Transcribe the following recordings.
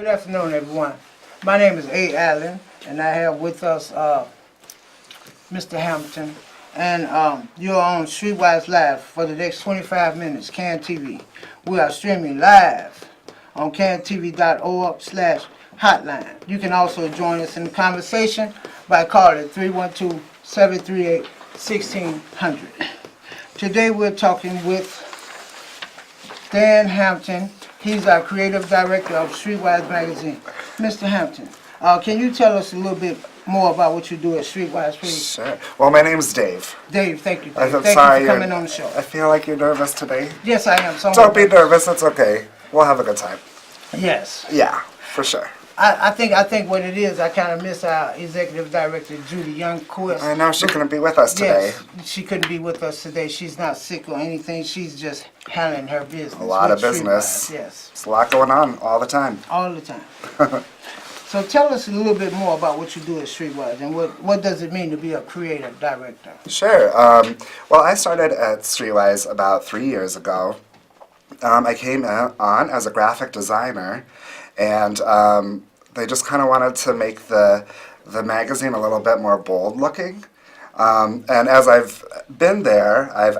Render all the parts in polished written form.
Good afternoon, everyone. My name is A. Allen, and I have with us Mr. Hamilton. And you're on Streetwise Live for the next 25 minutes, CAN TV. We are streaming live on cantv.org/hotline. You can also join us in the conversation by calling 312-738-1600. Today we're talking with Dan Hampton. He's our creative director of Streetwise magazine. Mr. Hampton, can you tell us a little bit more about what you do at Streetwise, please? Sure. Well, my name's Dave. Dave, thank you. I'm Thank sorry you for coming on the show. I feel like you're nervous today. Yes, I am. Don't be nervous. It's okay. We'll have a good time. Yes. Yeah, for sure. I think what it is, I kind of miss our executive director, Judy Youngquist. I know she couldn't be with us today. Yes, she couldn't be with us today. She's not sick or anything. She's just handling her business. A lot of with business. Streetwise. Yes. There's a lot going on all the time. All the time. So tell us a little bit more about what you do at Streetwise and what does it mean to be a creative director? Sure. Well, I started at Streetwise about 3 years ago. I came on as a graphic designer, and they just kind of wanted to make the magazine a little bit more bold looking. And as I've been there, I've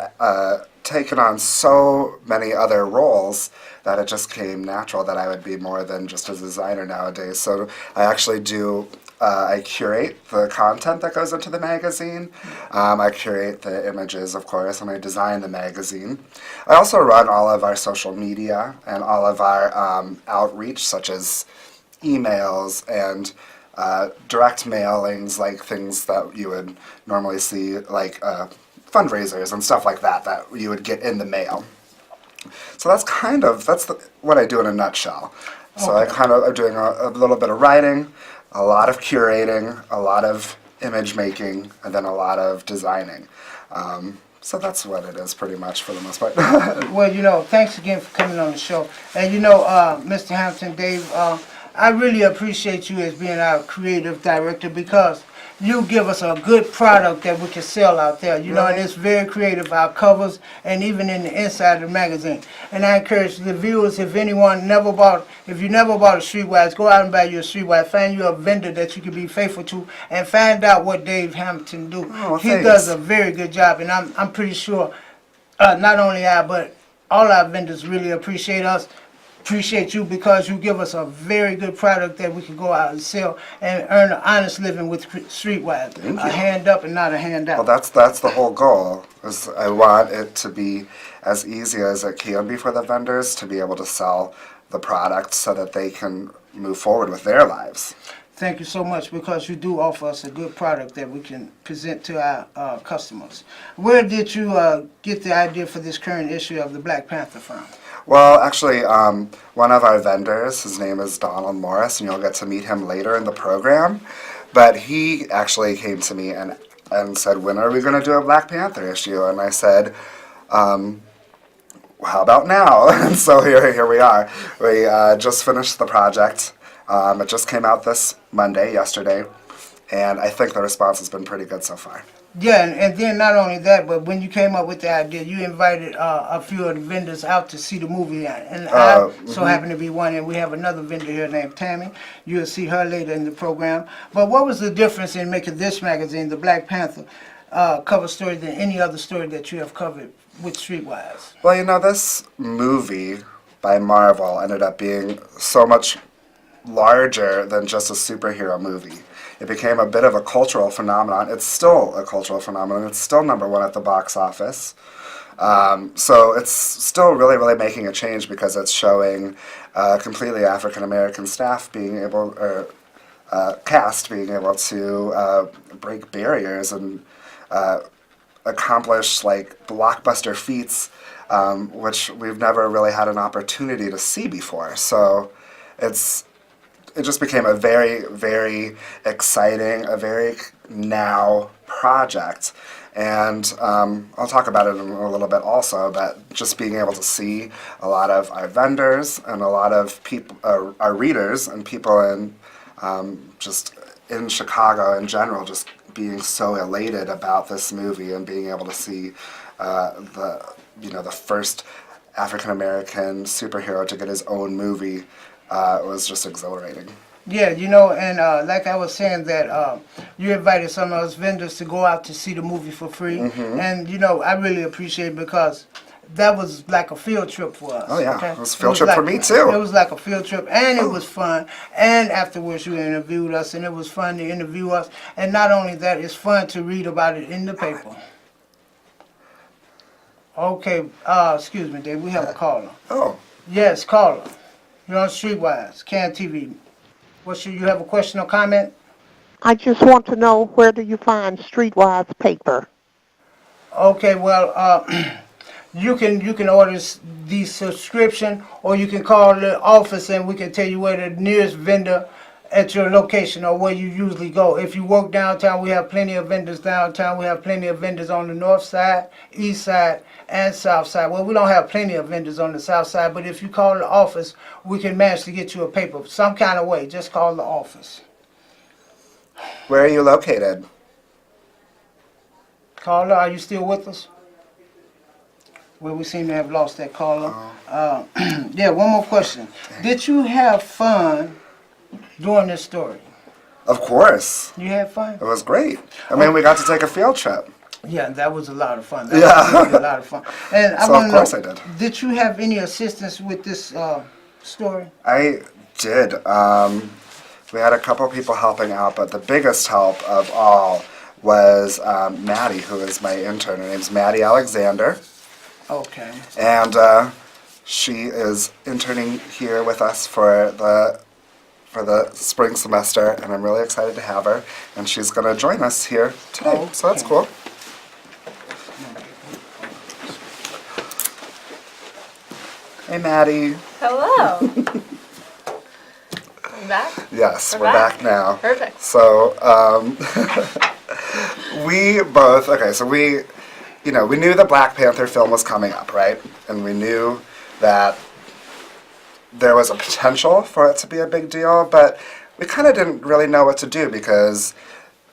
taken on so many other roles that it just came natural that I would be more than just a designer nowadays. So I actually I curate the content that goes into the magazine. I curate the images, of course, and I design the magazine. I also run all of our social media and all of our outreach, such as emails and direct mailings, like things that you would normally see, like fundraisers and stuff like that you would get in the mail. So that's what I do in a nutshell. So I am doing a little bit of writing, a lot of curating, a lot of image making, and then a lot of designing. So that's what it is pretty much for the most part. Well, thanks again for coming on the show. And Mr. Hampton, Dave, I really appreciate you as being our creative director because you give us a good product that we can sell out there, and it's very creative, our covers, and even in the inside of the magazine. And I encourage the viewers, if you never bought a Streetwise, go out and buy you a Streetwise, find you a vendor that you can be faithful to, and find out what Dave Hamilton do. He does a very good job, and I'm pretty sure, not only I, but all our vendors really appreciate you because you give us a very good product that we can go out and sell and earn an honest living with Streetwise. Thank you. A hand up and not a hand out. Well, that's the whole goal. Is I want it to be as easy as it can be for the vendors to be able to sell the product so that they can move forward with their lives. Thank you so much because you do offer us a good product that we can present to our customers. Where did you get the idea for this current issue of the Black Panther from? Well, actually, one of our vendors, his name is Donald Morris, and you'll get to meet him later in the program. But he actually came to me and said, when are we going to do a Black Panther issue? And I said, how about now? And so here we are. We just finished the project. It just came out this Monday, yesterday, and I think the response has been pretty good so far. Yeah, and then not only that, but when you came up with the idea, you invited a few of the vendors out to see the movie, and I so happen to be one, and we have another vendor here named Tami. You'll see her later in the program. But what was the difference in making this magazine, the Black Panther, cover story than any other story that you have covered with Streetwise? Well, this movie by Marvel ended up being so much larger than just a superhero movie. It became a bit of a cultural phenomenon. It's still a cultural phenomenon. It's still #1 at the box office. So it's still really, really making a change because it's showing completely African-American cast being able to break barriers and accomplish blockbuster feats, which we've never really had an opportunity to see before. So it just became a very, very exciting, a very now project. And I'll talk about it in a little bit also, but just being able to see a lot of our vendors and a lot of people, our readers and people just in Chicago in general, just being so elated about this movie and being able to see the first African-American superhero to get his own movie it was just exhilarating. Yeah, you know, and like I was saying that you invited some of us vendors to go out to see the movie for free. And, you know, I really appreciate it because that was like a field trip for us. Oh, yeah. Okay? It was a field trip for me, too. It was like a field trip, and it was fun. And afterwards, you interviewed us, and it was fun to interview us. And not only that, it's fun to read about it in the paper. Okay, excuse me, Dave, we have a caller. Oh, Yes, caller. You're on Streetwise, CAN TV. You have a question or comment? I just want to know, where do you find Streetwise paper? Okay, well, you can order the subscription, or you can call the office and we can tell you where the nearest vendor at your location or where you usually go. If you work downtown, we have plenty of vendors downtown. We have plenty of vendors on the north side, east side, and south side. Well, we don't have plenty of vendors on the south side, but if you call the office, we can manage to get you a paper some kind of way. Just call the office. where are you located? Caller, are you still with us? Well, we seem to have lost that caller. Yeah, one more question. Did you have fun doing this story? Of course. You had fun? It was great. I mean, we got to take a field trip. Yeah, that was a lot of fun. That was really a lot of fun. And I So want of to know, course I did. Did you have any assistance with this story? I did. We had a couple people helping out, but the biggest help of all was Maddie, who is my intern. Her name's Maddie Alexander. Okay. And she is interning here with us for the spring semester, and I'm really excited to have her. And she's going to join us here today, so that's cool. Hey, Maddie. Hello. I'm back? Yes, We're we're back back. now. Perfect. So, we both, okay, so we knew the Black Panther film was coming up, right? And we knew that there was a potential for it to be a big deal, but we kind of didn't really know what to do because,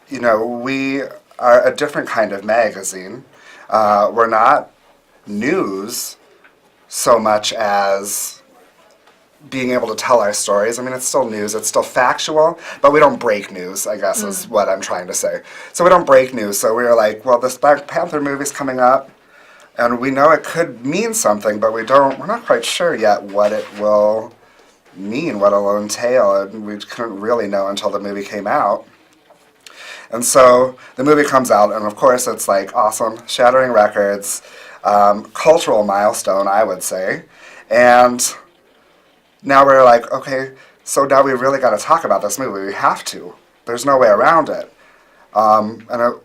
we are a different kind of magazine. We're not news so much as being able to tell our stories. I mean, it's still news, it's still factual, but we don't break news, I guess is what I'm trying to say. So we don't break news, so we were like, well, this Black Panther movie's coming up, and we know it could mean something, but we're not quite sure yet what it will mean, what it'll entail, and we couldn't really know until the movie came out. And so the movie comes out, and of course it's like awesome, shattering records, cultural milestone, I would say, and now we're like, okay, so now we really got to talk about this movie. We have to. There's no way around it.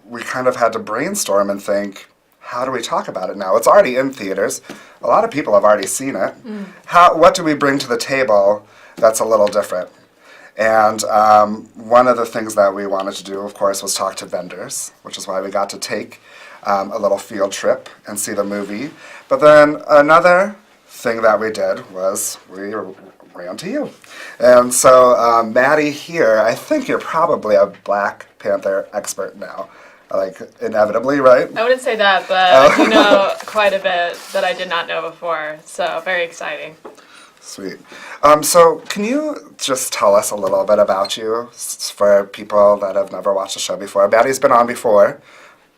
We kind of had to brainstorm and think, how do we talk about it now? It's already in theaters. A lot of people have already seen it. What do we bring to the table that's a little different? And one of the things that we wanted to do, of course, was talk to vendors, which is why we got to take a little field trip and see the movie. But then another thing that we did was we ran to you. And so Maddie here, I think you're probably a Black Panther expert now. Like, inevitably, right? I wouldn't say that, but I do know quite a bit that I did not know before, so very exciting. Sweet. So can you just tell us a little bit about you for people that have never watched the show before? Maddie's been on before,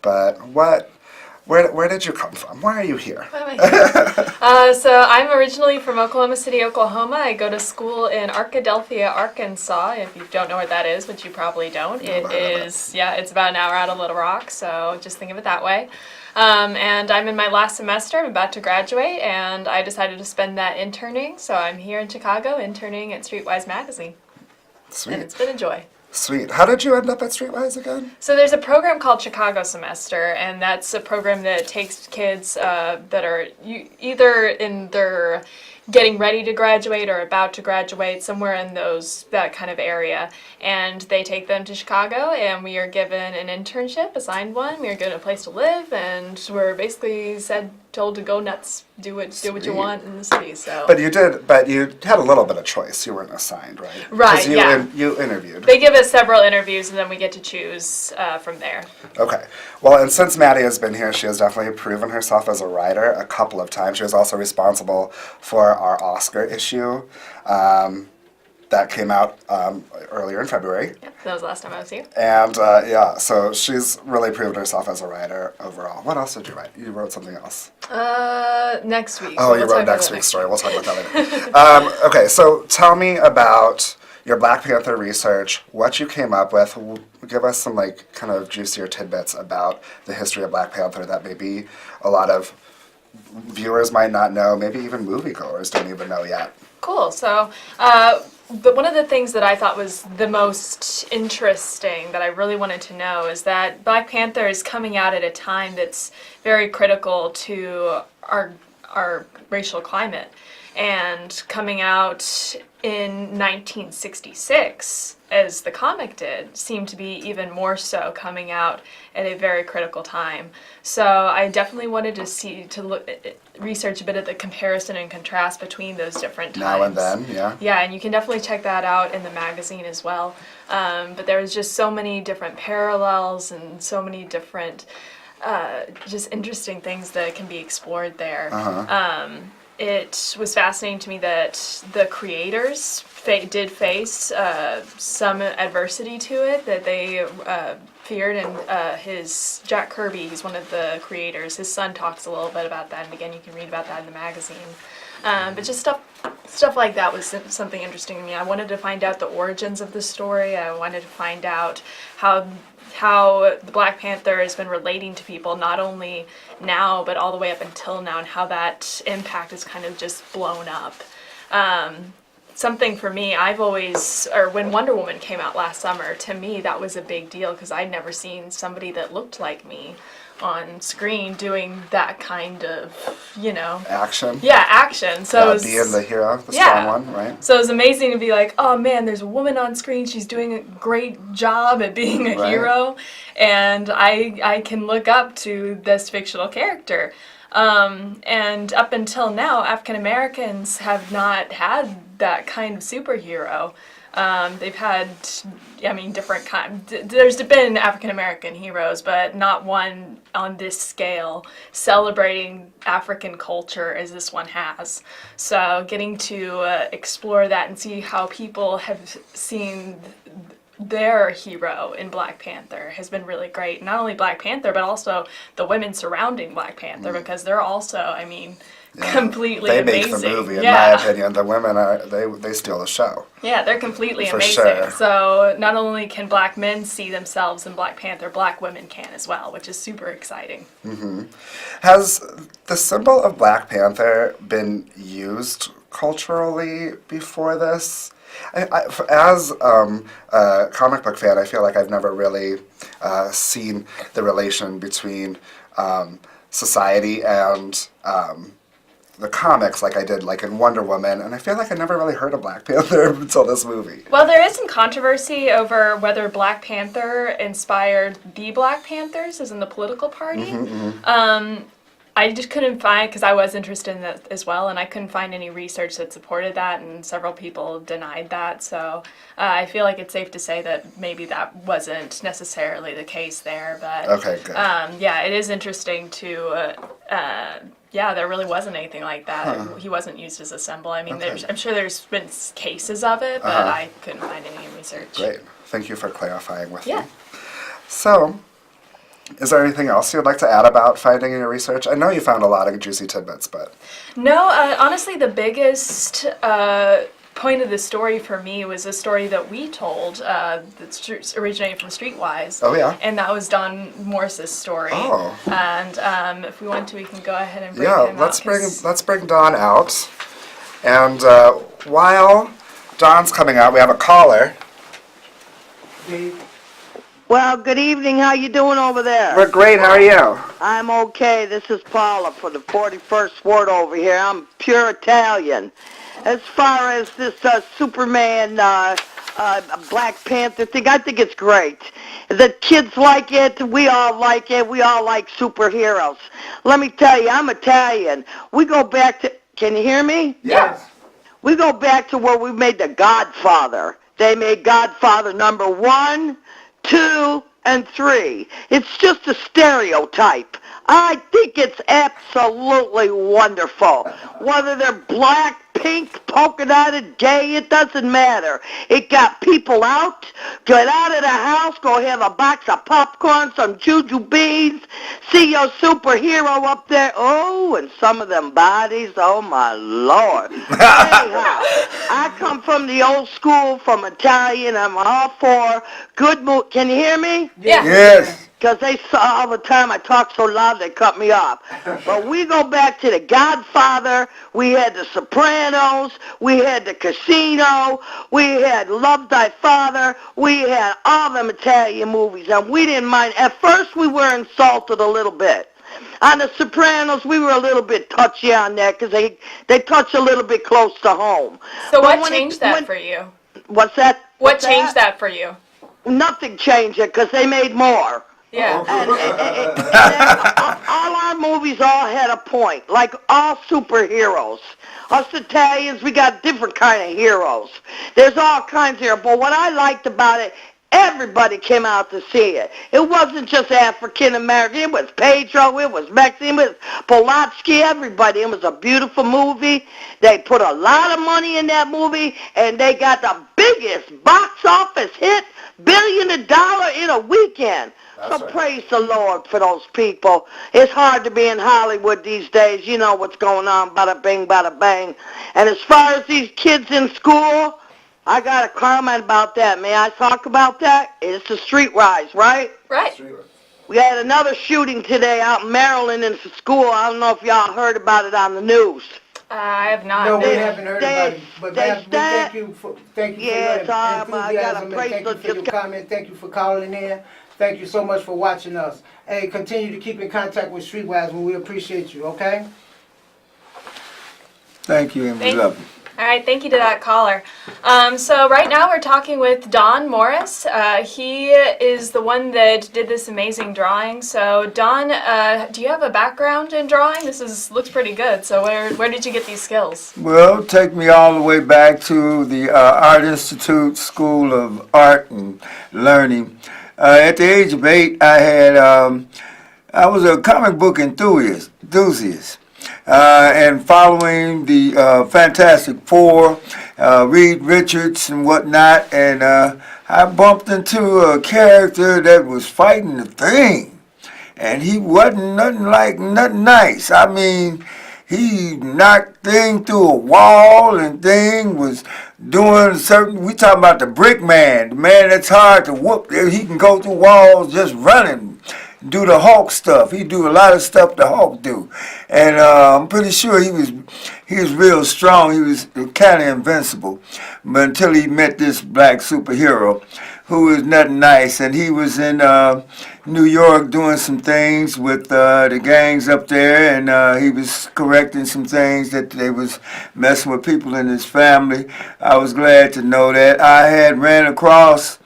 but where did you come from? Why are you here? Why am I here? So I'm originally from Oklahoma City, Oklahoma. I go to school in Arkadelphia, Arkansas. If you don't know where that is, which you probably don't, it's about an hour out of Little Rock, so just think of it that way. And I'm in my last semester. I'm about to graduate, and I decided to spend that interning, so I'm here in Chicago interning at Streetwise magazine. Sweet. And it's been a joy. Sweet. How did you end up at Streetwise again? So there's a program called Chicago Semester, and that's a program that takes kids that are either in their getting ready to graduate or about to graduate, somewhere in that kind of area, and they take them to Chicago, and we are given an internship, assigned one. We are given a place to live, and we're basically told to go nuts, do what you want in the city. So. But you had a little bit of choice. You weren't assigned, right? Right. Yeah. You interviewed. They give us several interviews, and then we get to choose from there. Okay. Well, and since Maddie has been here, she has definitely proven herself as a writer a couple of times. She was also responsible for our Oscar issue. that came out earlier in February. Yep, that was the last time I was here. And so she's really proved herself as a writer overall. What else did you write? You wrote something else. Next week. Oh, you wrote next week's story. We'll talk about that later. Okay, so tell me about your Black Panther research, what you came up with. Give us some kind of juicier tidbits about the history of Black Panther that maybe a lot of viewers might not know, maybe even moviegoers don't even know yet. Cool. So, one of the things that I thought was the most interesting that I really wanted to know is that Black Panther is coming out at a time that's very critical to our racial climate, and coming out in 1966, as the comic did, seemed to be even more so coming out at a very critical time. So I definitely wanted to research a bit of the comparison and contrast between those different times. Now and then, yeah. Yeah, and you can definitely check that out in the magazine as well. But there was just so many different parallels and so many different just interesting things that can be explored there. It was fascinating to me that the creators did face some adversity to it, that they feared, and his Jack Kirby, he's one of the creators, his son talks a little bit about that, and again, you can read about that in the magazine. But just stuff like that was something interesting to me. I wanted to find out the origins of the story. I wanted to find out how the Black Panther has been relating to people, not only now, but all the way up until now, and how that impact is kind of just blown up. Something for me, when Wonder Woman came out last summer, to me that was a big deal, because I'd never seen somebody that looked like me on screen doing that kind of, Action. Yeah, action. So it was, being the hero, the strong one, right? So it was amazing to be like, oh man, there's a woman on screen, she's doing a great job at being a hero, and I can look up to this fictional character. And up until now, African Americans have not had that kind of superhero. They've had, different kinds. There's been African American heroes, but not one on this scale celebrating African culture as this one has. So getting to explore that and see how people have seen their hero in Black Panther has been really great. Not only Black Panther, but also the women surrounding Black Panther, because they're also, completely they amazing. They make the movie, in my opinion. The women they steal the show. Yeah, they're completely For amazing. sure. So not only can Black men see themselves in Black Panther, Black women can as well, which is super exciting. Mm-hmm. Has the symbol of Black Panther been used culturally before this? As a comic book fan, I feel like I've never really seen the relation between society and the comics like I did in Wonder Woman, and I feel like I never really heard of Black Panther until this movie. Well, there is some controversy over whether Black Panther inspired the Black Panthers, as in the political party. I just couldn't find, because I was interested in that as well, and I couldn't find any research that supported that, and several people denied that. So I feel like it's safe to say that maybe that wasn't necessarily the case there. But okay, good. It is interesting to. There really wasn't anything like that. He wasn't used as a symbol. I'm sure there's been cases of it, but I couldn't find any research. Great. Thank you for clarifying with me. Yeah. So, is there anything else you'd like to add about finding in your research? I know you found a lot of juicy tidbits, but... No, honestly, the biggest point of the story for me was a story that we told that originated from Streetwise. Oh, yeah? And that was Don Morse's story. Oh. And if we want to, we can go ahead and bring him out. Let's bring Don out. And while Don's coming out, we have a caller. Well, good evening. How you doing over there? We're great. How are you? I'm okay. This is Paula for the 41st Ward over here. I'm pure Italian. As far as this Superman, Black Panther thing, I think it's great. The kids like it. We all like it. We all like superheroes. Let me tell you, I'm Italian. We go back to... Can you hear me? Yes. We go back to where we made The Godfather. They made Godfather number 1, 2, and 3. It's just a stereotype I think it's absolutely wonderful. Whether they're black, pink, polka dotted, gay, it doesn't matter. It got people out. Get out of the house, go have a box of popcorn, some juju beans, see your superhero up there. Oh, and some of them bodies, oh my Lord. Anyhow, I come from the old school, from Italian. I'm all for good movies. Can you hear me? Yeah. Yes. Because they saw all the time I talk so loud they cut me off. But we go back to The Godfather, we had The Sopranos, we had The Casino, we had Love Thy Father, we had all them Italian movies, and we didn't mind. At first we were insulted a little bit. On The Sopranos, we were a little bit touchy on that because they touch a little bit close to home. So But what when changed that for you? What's that? What What's changed that for you? Nothing changed it because they made more. Yeah. And all our movies all had a point, like all superheroes. Us Italians, we got different kind of heroes. There's all kinds here, but what I liked about it, everybody came out to see it. It wasn't just African American. It was Pedro, it was Mexican, it was Polatsky, everybody. It was a beautiful movie. They put a lot of money in that movie, and they got the biggest box office hit, $1 billion in a weekend. So praise the Lord for those people. It's hard to be in Hollywood these days. You know what's going on, bada bing, bada bang. And as far as these kids in school, I got a comment about that. May I talk about that? It's the Streetwise, right? Right. We had another shooting today out in Maryland in the school. I don't know if y'all heard about it on the news. I have not. No, we been. haven't heard about it, but ma'am, we thank you for Yeah, your it's all right, I got a enthusiasm, and bracelet thank you for your just comment, thank you for calling in, thank you so much for watching us. Hey, continue to keep in contact with Streetwise, we appreciate you, okay? Thank you, and we Thank- love you. All right, thank you to that caller. So right now we're talking with Don Morris. He is the one that did this amazing drawing. So Don, do you have a background in drawing? Looks pretty good. So where did you get these skills? Well, take me all the way back to the Art Institute School of Art and Learning. At the age of 8, I was a comic book enthusiast. And following the Fantastic Four, Reed Richards and whatnot, and I bumped into a character that was fighting the Thing, and he wasn't nothing nice. I mean, he knocked Thing through a wall, and Thing was doing we talking about the brick man, the man that's hard to whoop. He can go through walls just running. Do the Hulk stuff. He do a lot of stuff the Hulk do, and I'm pretty sure he was real strong. He was kind of invincible, but until he met this black superhero, who was nothing nice, and he was in New York doing some things with the gangs up there, and he was correcting some things that they was messing with people in his family. I was glad to know that. I had ran across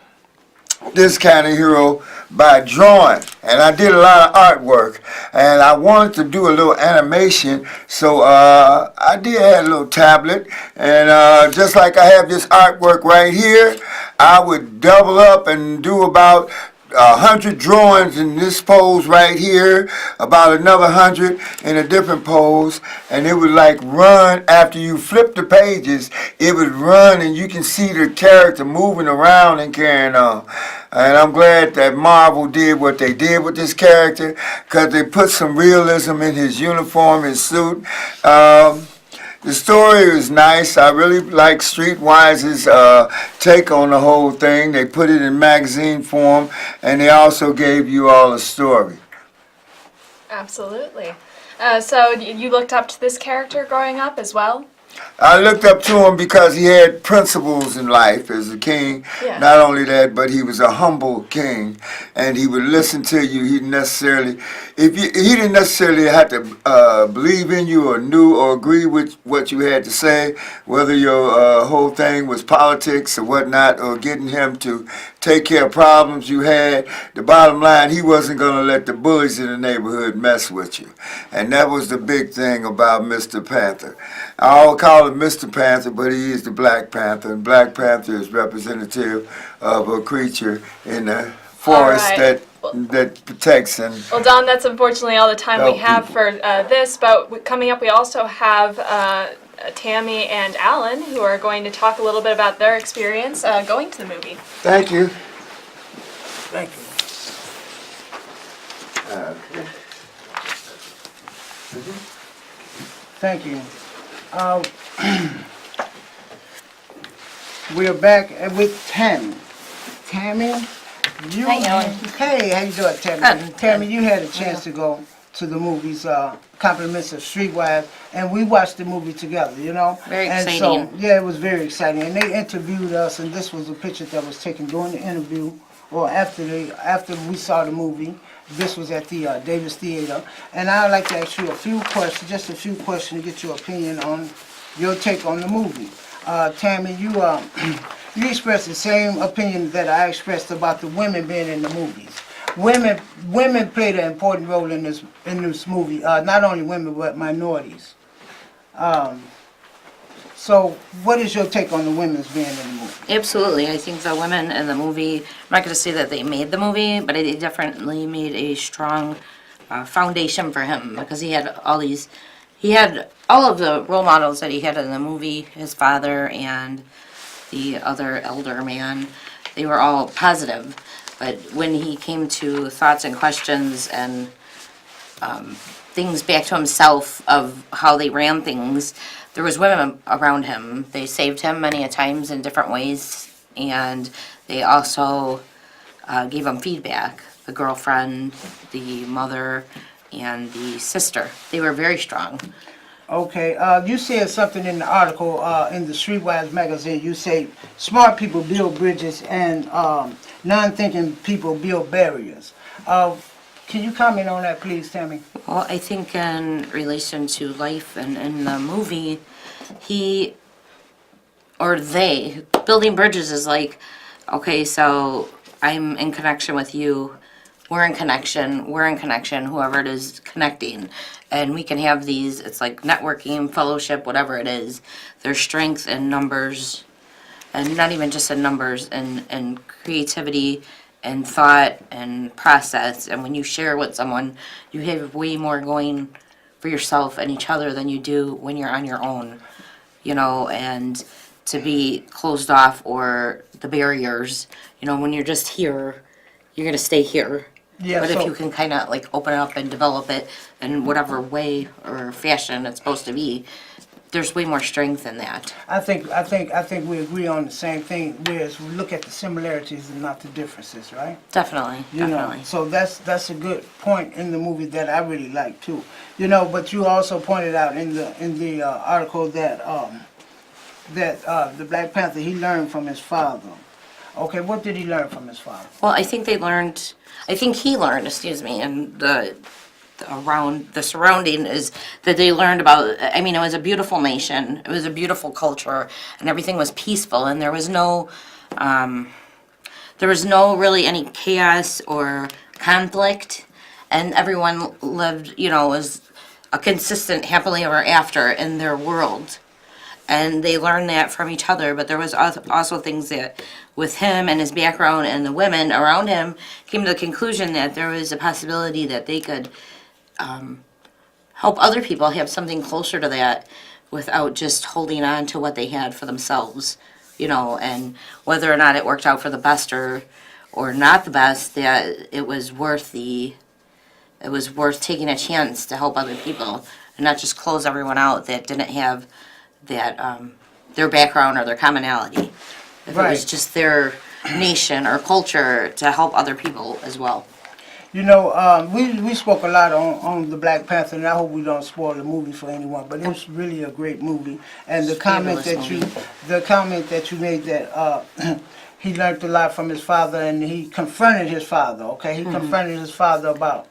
this kind of hero by drawing, and I did a lot of artwork, and I wanted to do a little animation, so I did have a little tablet, and just like I have this artwork right here, I would double up and do about 100 drawings in this pose right here, about another 100 in a different pose, and it would like run after you flip the pages. It would run, and you can see the character moving around and carrying on. And I'm glad that Marvel did what they did with this character, because they put some realism in his uniform, his suit. The story is nice. I really like Streetwise's take on the whole thing. They put it in magazine form, and they also gave you all a story. Absolutely. So you looked up to this character growing up as well? I looked up to him because he had principles in life as a king. Yeah. Not only that, but he was a humble king, and he would listen to you. He didn't necessarily have to believe in you or knew or agree with what you had to say, whether your whole thing was politics or whatnot, or getting him to take care of problems you had. The bottom line, he wasn't going to let the bullies in the neighborhood mess with you, and that was the big thing about Mr. Panther. I will call him Mr. Panther, but he is the Black Panther, and Black Panther is representative of a creature in the forest that that protects and Well, Don, that's unfortunately all the time we Help have people. for this, but coming up we also have Tami and Alan who are going to talk a little bit about their experience going to the movie. thank you. Thank you. Thank you. Um, we are back with Tami. Tami, you. Hi, Ellen. Hey, how you doing, Tami? Good. Tami, you had a chance to go to the movies, compliments of Streetwise, and we watched the movie together, you know? Very and exciting. So, yeah, it was very exciting. And they interviewed us, and this was a picture that was taken during the interview, or after we saw the movie. This was at the Davis Theater. And I'd like to ask you a few questions, just a few questions to get your opinion on your take on the movie. Tami, you you expressed the same opinion that I expressed about the women being in the movies. Women played an important role in this movie. Not only women but minorities. So, what is your take on the women's being in the movie? Absolutely. I think the women in the movie, I'm not going to say that they made the movie, but they definitely made a strong foundation for him because he had all of the role models that he had in the movie, his father and the other elder man. They were all positive. But when he came to thoughts and questions and things back to himself of how they ran things, there was women around him. They saved him many a times in different ways, and they also gave him feedback. The girlfriend, the mother, and the sister. They were very strong. Okay, you said something in the article in the Streetwise magazine. You say smart people build bridges and non-thinking people build barriers. Can you comment on that, please, Tami? Well, I think in relation to life and in the movie, he or they building bridges is like, okay, so I'm in connection with you. We're in connection, whoever it is connecting. And we can have these, it's like networking, fellowship, whatever it is. There's strength in numbers, and not even just in numbers, and creativity, and thought, and process. And when you share with someone, you have way more going for yourself and each other than you do when you're on your own. You know, and to be closed off or the barriers, you know, when you're just here, you're going to stay here. Yeah, But so- if you can kind of like open it up and develop it in whatever way or fashion it's supposed to be, there's way more strength in that. I think we agree on the same thing. Whereas we look at the similarities and not the differences, right? Definitely, You definitely. know, so that's a good point in the movie that I really like too. You know, but you also pointed out in the article that the Black Panther, he learned from his father. Okay, what did he learn from his father? Well, I think he learned, and around the surrounding is that they learned about, I mean, it was a beautiful nation, it was a beautiful culture, and everything was peaceful, and there was no really any chaos or conflict, and everyone lived, you know, was a consistent happily ever after in their world. And they learned that from each other, but there was also things that with him and his background and the women around him came to the conclusion that there was a possibility that they could help other people have something closer to that without just holding on to what they had for themselves, you know, and whether or not it worked out for the best or not the best, that it was worth taking a chance to help other people and not just close everyone out that didn't have that their background or their commonality. If it Right. was just their nation or culture to help other people as well. You know, we spoke a lot on the Black Panther, and I hope we don't spoil the movie for anyone. But it was really a great movie, and the comment that you made that he learned a lot from his father, and he confronted his father. Okay, he confronted his father about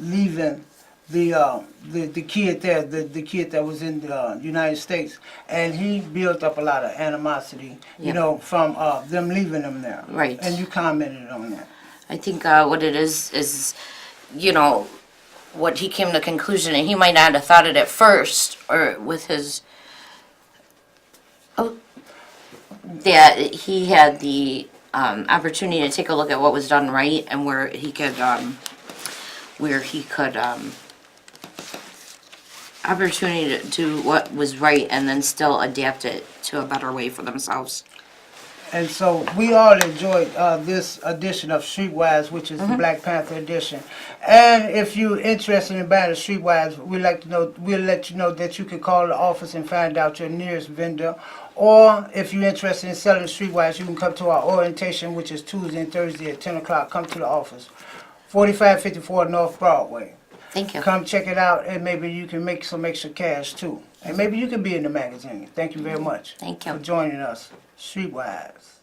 leaving the kid there, the kid that was in the United States, and he built up a lot of animosity, you know, from them leaving him there. Right. And you commented on that. I think what it is, you know, what he came to the conclusion, and he might not have thought it at first, or with his, that he had the opportunity to take a look at what was done right and where he could opportunity to do what was right and then still adapt it to a better way for themselves. And so we all enjoyed this edition of Streetwise, which is the Black Panther edition. And if you're interested in buying a Streetwise, we'll let you know that you can call the office and find out your nearest vendor. Or if you're interested in selling Streetwise, you can come to our orientation, which is Tuesday and Thursday at 10 o'clock. Come to the office, 4554 North Broadway. Thank you. Come check it out, and maybe you can make some extra cash too. And maybe you can be in the magazine. Thank you very much. Thank you. For joining us. Streetwise.